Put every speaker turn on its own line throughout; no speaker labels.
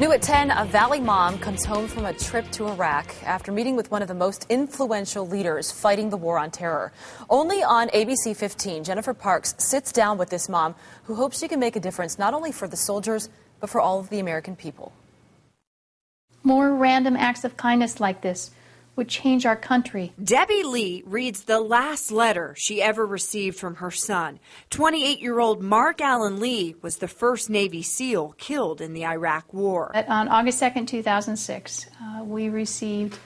New at 10, a Valley mom comes home from a trip to Iraq after meeting with one of the most influential leaders fighting the war on terror. Only on ABC 15, Jennifer Parks sits down with this mom who hopes she can make a difference not only for the soldiers, but for all of the American people.
More random acts of kindness like this would change our country.
Debbie Lee reads the last letter she ever received from her son. 28-year-old Mark Allen Lee was the first Navy SEAL killed in the Iraq War.
On August 2nd, 2006, we received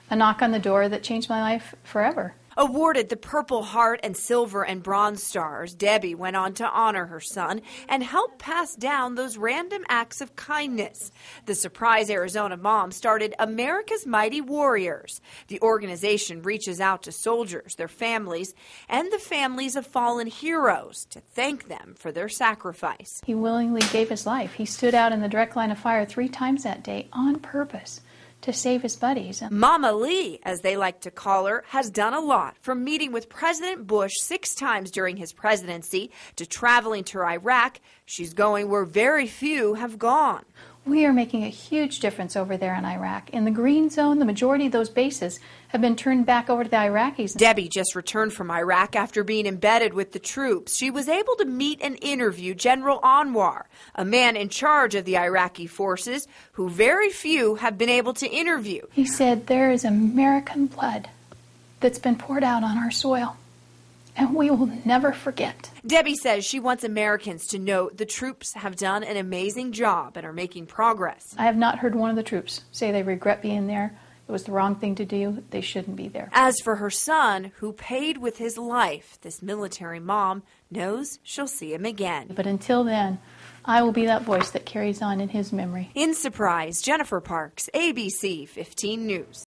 a knock on the door that changed my life forever.
Awarded the Purple Heart and Silver and Bronze Stars, Debbie went on to honor her son and help pass down those random acts of kindness. The Surprise Arizona mom started America's Mighty Warriors. The organization reaches out to soldiers, their families, and the families of fallen heroes to thank them for their sacrifice.
He willingly gave his life. He stood out in the direct line of fire 3 times that day on purpose to save his buddies.
Mama Lee, as they like to call her, has done a lot, from meeting with President Bush 6 times during his presidency to traveling to Iraq. She's going where very few have gone.
We are making a huge difference over there in Iraq. In the Green Zone, the majority of those bases have been turned back over to the Iraqis.
Debbie just returned from Iraq after being embedded with the troops. She was able to meet and interview General Anwar, a man in charge of the Iraqi forces who very few have been able to interview.
He said, there is American blood that's been poured out on our soil, and we will never forget.
Debbie says she wants Americans to know the troops have done an amazing job and are making progress.
I have not heard one of the troops say they regret being there. It was the wrong thing to do. They shouldn't be there.
As for her son, who paid with his life, this military mom knows she'll see him again.
But until then, I will be that voice that carries on in his memory.
In Surprise, Jennifer Parks, ABC 15 News.